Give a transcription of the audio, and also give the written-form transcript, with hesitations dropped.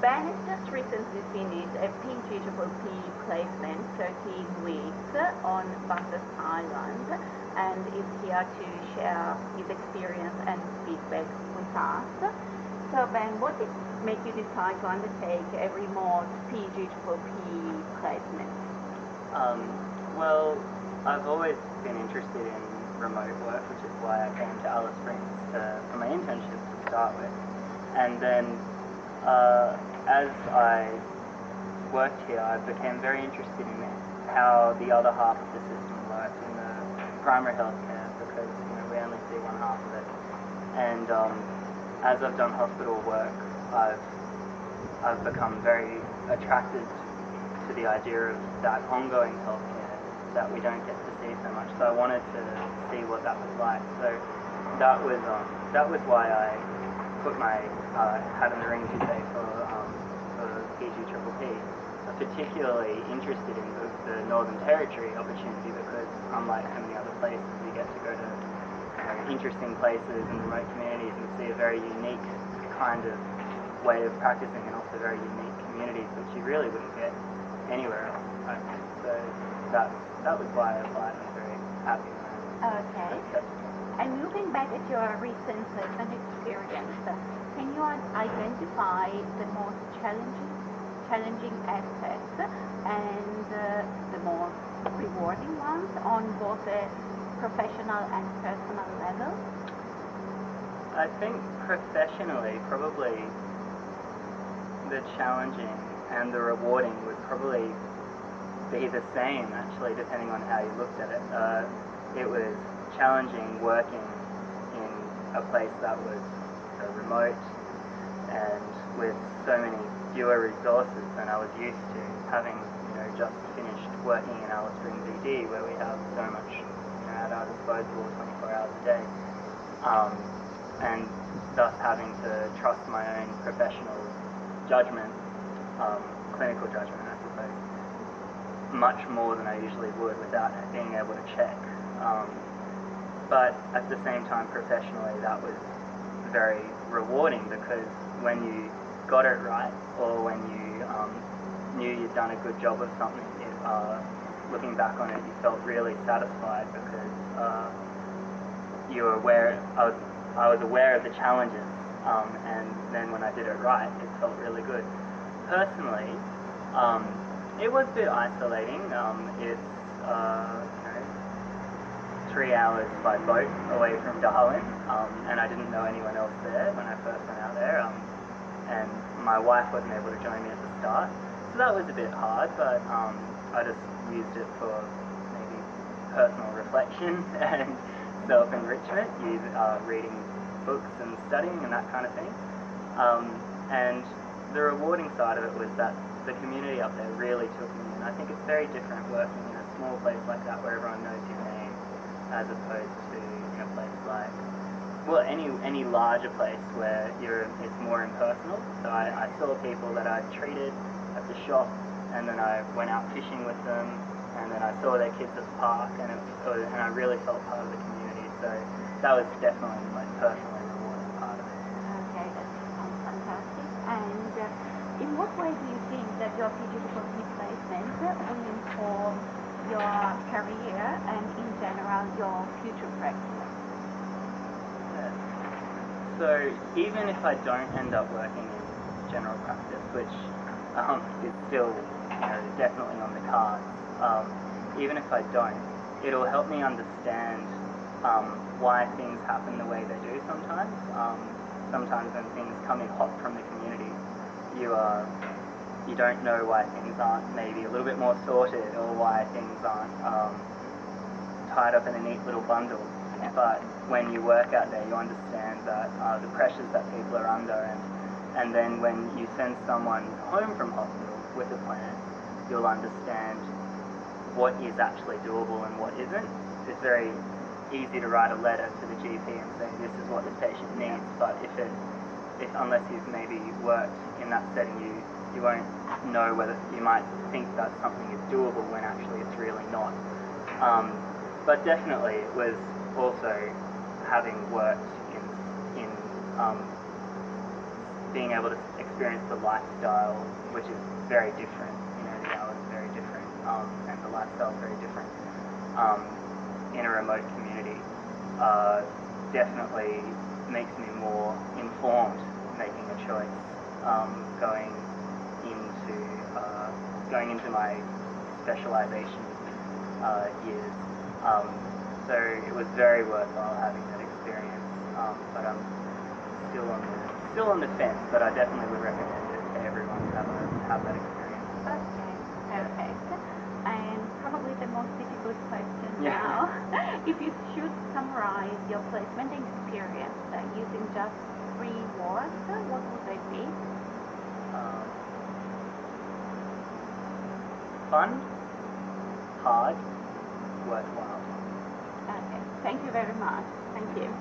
Ben has just recently finished a PGPPP placement, 13 weeks, on Bathurst Island, and is here to share his experience and feedback with us. So Ben, what did make you decide to undertake a remote PGPPP placement? Well, I've always been interested in remote work, which is why I came to Alice Springs for my internship to start with. And then as I worked here, I became very interested in how the other half of the system works in the primary healthcare, because we only see one half of it. And as I've done hospital work, I've become very attracted to the idea of that ongoing healthcare that we don't get to see so much. So I wanted to see what that was like. So that was why I put my hat in the ring, to say, for PGPPP. I'm particularly interested in the Northern Territory opportunity because, unlike so many other places, you get to go to interesting places and remote communities and see a very unique kind of way of practicing, and also very unique communities which you really wouldn't get anywhere else. So that was why I applied. I'm very happy when I accepted it. And looking back at your recent placement experience, can you identify the most challenging aspects and the most rewarding ones on both a professional and personal level? I think professionally, probably the challenging and the rewarding would probably be the same, actually, depending on how you looked at it. It was challenging working in a place that was so remote and with so many fewer resources than I was used to, having just finished working in Alice Springs ED, where we have so much at our disposal 24 hours a day, and thus having to trust my own professional judgment, clinical judgment, I suppose, much more than I usually would without being able to check. But at the same time, professionally, that was very rewarding, because when you got it right, or when you knew you'd done a good job of something, looking back on it, you felt really satisfied, because you were aware. I was aware of the challenges, and then when I did it right, it felt really good. Personally, it was a bit isolating. It's 3 hours by boat away from Darwin, and I didn't know anyone else there when I first went out there, and my wife wasn't able to join me at the start, so that was a bit hard, but I just used it for maybe personal reflection and self-enrichment, reading books and studying and that kind of thing. And the rewarding side of it was that the community up there really took me in. I think it's very different working in a small place like that where everyone knows your name, as opposed to in a place like, well, any larger place where it's more impersonal. So I saw people that I'd treated at the shop, and then I went out fishing with them, and then I saw their kids at the park, and I really felt part of the community. So that was definitely my personally rewarding part of it. Okay, that sounds fantastic. And in what way do you think that your PGPPP placement will inform your career and, in general, your future practice? So even if I don't end up working in general practice, which is still definitely on the cards, even if I don't, it'll help me understand why things happen the way they do sometimes. Sometimes when things come in hot from the community, you don't know why things aren't maybe a little bit more sorted, or why things aren't tied up in a neat little bundle. But when you work out there, you understand that the pressures that people are under, and then when you send someone home from hospital with a plan, you'll understand what is actually doable and what isn't. It's very easy to write a letter to the GP and say this is what this patient needs, but unless you've maybe worked in that setting, you won't know whether you might think that something is doable when actually it's really not. But definitely it was also having worked in being able to experience the lifestyle, which is very different. You know, the hours are very different, and the lifestyle is very different in a remote community. Definitely makes me more informed making a choice going into my specialization years. So it was very worthwhile having that experience, but I'm still on the fence. But I definitely would recommend it to everyone to have that experience. Okay, perfect. And probably the most difficult question Yeah. now. If you should summarize your placement experience using just 3 words, what would they be? Fun, hard, worthwhile. Okay, thank you very much. Thank you.